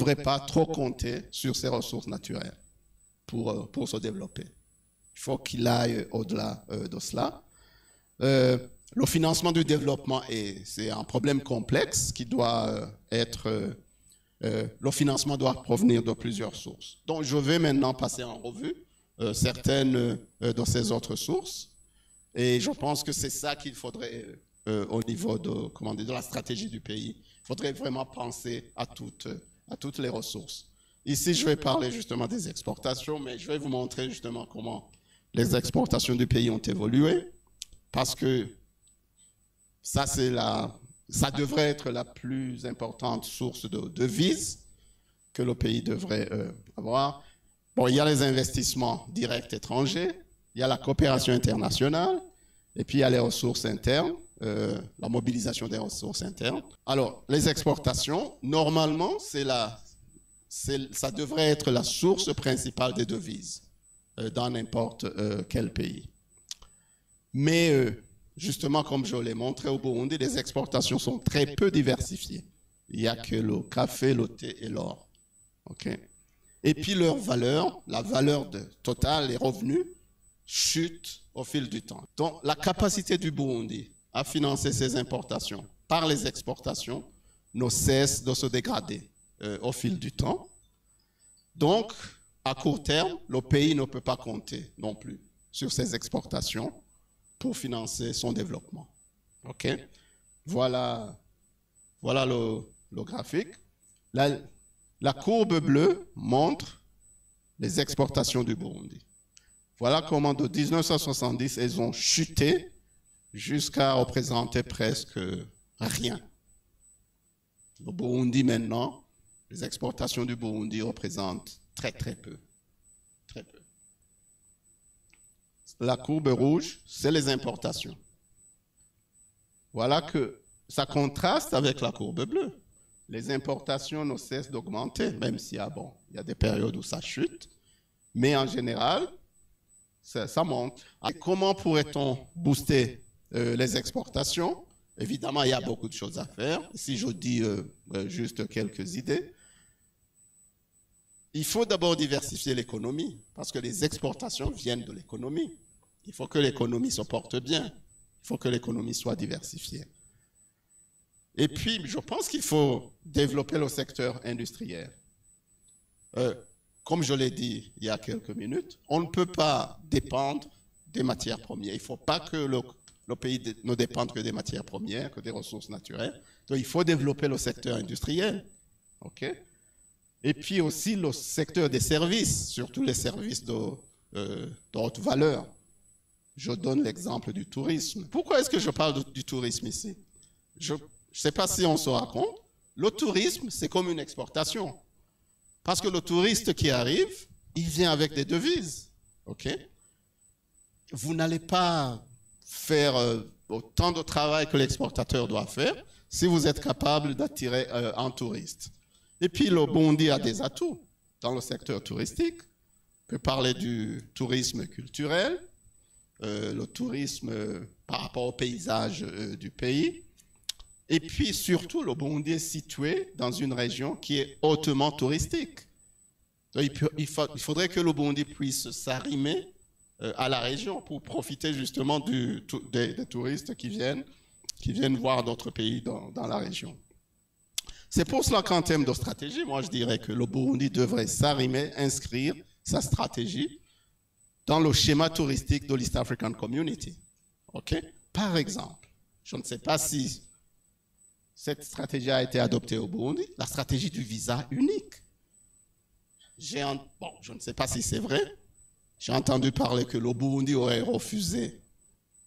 devrait pas trop compter sur ses ressources naturelles pour se développer. Il faut qu'il aille au-delà de cela. Le financement du développement, c'est un problème complexe qui doit être... le financement doit provenir de plusieurs sources. Donc, je vais maintenant passer en revue certaines de ces autres sources. Et je pense que c'est ça qu'il faudrait, au niveau de la stratégie du pays, il faudrait vraiment penser à toutes les ressources. Ici, je vais parler justement des exportations, mais je vais vous montrer justement comment les exportations du pays ont évolué, parce que ça devrait être la plus importante source de devises que le pays devrait avoir. Bon, il y a les investissements directs étrangers, il y a la coopération internationale, et puis il y a les ressources internes, la mobilisation des ressources internes. Alors, les exportations, normalement, ça devrait être la source principale des devises dans n'importe quel pays. Mais justement, comme je l'ai montré au Burundi, les exportations sont très peu diversifiées. Il n'y a que le café, le thé et l'or. Okay? Et puis leur valeur, la valeur totale, les revenus, chute au fil du temps. Donc la capacité du Burundi à financer ses importations par les exportations ne cesse de se dégrader au fil du temps. Donc, à court terme, le pays ne peut pas compter non plus sur ses exportations pour financer son développement. OK? Voilà le graphique. La courbe bleue montre les exportations du Burundi. Voilà comment de 1970, elles ont chuté jusqu'à représenter presque rien. Le Burundi maintenant, les exportations du Burundi représentent très peu. Très peu. La courbe rouge, c'est les importations. Voilà que ça contraste avec la courbe bleue. Les importations ne cessent d'augmenter, même s'il y a des périodes où ça chute. Mais en général, ça monte. Et comment pourrait-on booster les exportations? Évidemment, il y a beaucoup de choses à faire. Si je dis juste quelques idées, il faut d'abord diversifier l'économie, parce que les exportations viennent de l'économie. Il faut que l'économie se porte bien. Il faut que l'économie soit diversifiée. Et puis, je pense qu'il faut développer le secteur industriel. Comme je l'ai dit il y a quelques minutes, on ne peut pas dépendre des matières premières. Il ne faut pas que le pays ne dépende que des matières premières, que des ressources naturelles. Donc, il faut développer le secteur industriel. OK? Et puis aussi le secteur des services, surtout les services de haute valeur. Je donne l'exemple du tourisme. Pourquoi est-ce que je parle du tourisme ici? Je ne sais pas si on se rend compte. Le tourisme, c'est comme une exportation. Parce que le touriste qui arrive, il vient avec des devises. OK? Vous n'allez pas faire autant de travail que l'exportateur doit faire si vous êtes capable d'attirer un touriste. Et puis le Burundi a des atouts dans le secteur touristique. On peut parler du tourisme culturel, le tourisme par rapport au paysage du pays. Et puis surtout, le Burundi est situé dans une région qui est hautement touristique. Donc, il faudrait que le Burundi puisse s'arrimer à la région pour profiter justement des touristes qui viennent voir d'autres pays dans la région. C'est pour cela qu'en termes de stratégie, moi je dirais que le Burundi devrait s'arrimer, inscrire sa stratégie dans le schéma touristique de l'East African Community. Okay? Par exemple, je ne sais pas si cette stratégie a été adoptée au Burundi, la stratégie du visa unique. Je ne sais pas si c'est vrai. J'ai entendu parler que le Burundi aurait refusé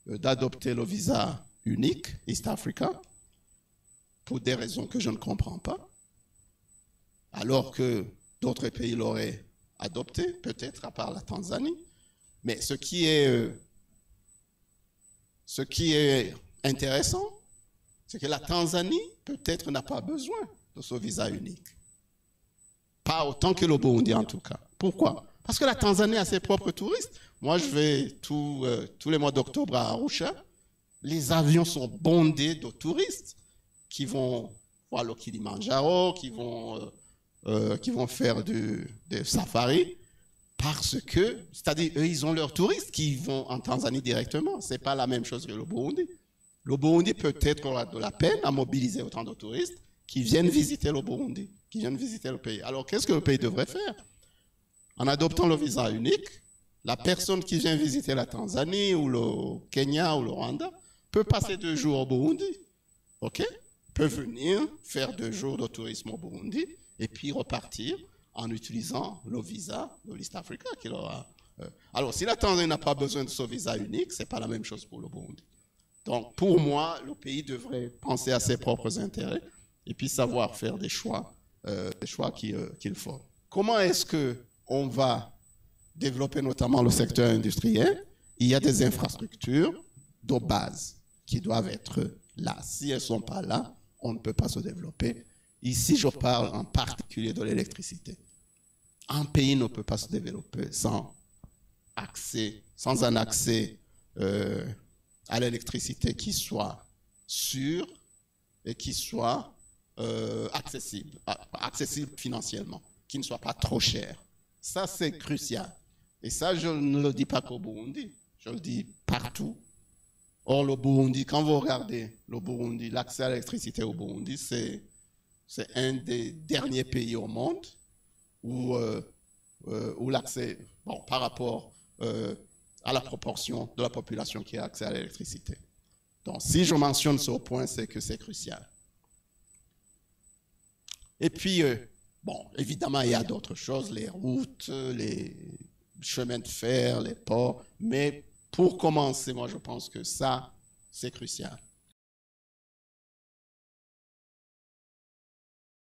d'adopter le visa unique, East Africa, pour des raisons que je ne comprends pas, alors que d'autres pays l'auraient adopté, peut-être à part la Tanzanie. Mais ce qui est intéressant, c'est que la Tanzanie, peut-être, n'a pas besoin de ce visa unique. Pas autant que le Burundi, en tout cas. Pourquoi? Parce que la Tanzanie a ses propres touristes. Moi, je vais tous les mois d'octobre à Arusha. Les avions sont bondés de touristes qui vont voir le Kilimandjaro, qui vont qui vont faire des safaris, parce que, c'est-à-dire, eux, ils ont leurs touristes qui vont en Tanzanie directement. Ce n'est pas la même chose que le Burundi. Le Burundi peut-être aura de la peine à mobiliser autant de touristes qui viennent visiter le Burundi, qui viennent visiter le pays. Alors, qu'est-ce que le pays devrait faire? En adoptant le visa unique, la personne qui vient visiter la Tanzanie ou le Kenya ou le Rwanda peut passer 2 jours au Burundi, ok? Peut venir faire 2 jours de tourisme au Burundi et puis repartir en utilisant le visa de l'East Africa qu'il aura. Alors, si la Tanzanie n'a pas besoin de ce visa unique, ce n'est pas la même chose pour le Burundi. Donc, pour moi, le pays devrait penser à ses propres intérêts et puis savoir faire des choix qu'il faut. Comment est-ce qu'on va développer notamment le secteur industriel? Il y a des infrastructures de base qui doivent être là. Si elles ne sont pas là, on ne peut pas se développer. Ici, je parle en particulier de l'électricité. Un pays ne peut pas se développer sans un accès à l'électricité qui soit sûr et qui soit accessible financièrement, qui ne soit pas trop cher. Ça, c'est crucial. Et ça, je ne le dis pas qu'au Burundi, je le dis partout. Or, le Burundi, quand vous regardez le Burundi, l'accès à l'électricité au Burundi, c'est un des derniers pays au monde où l'accès, bon, par rapport à la proportion de la population qui a accès à l'électricité. Donc, si je mentionne ce point, c'est que c'est crucial. Et puis, bon, évidemment, il y a d'autres choses, les routes, les chemins de fer, les ports, mais pour commencer, moi, je pense que ça, c'est crucial.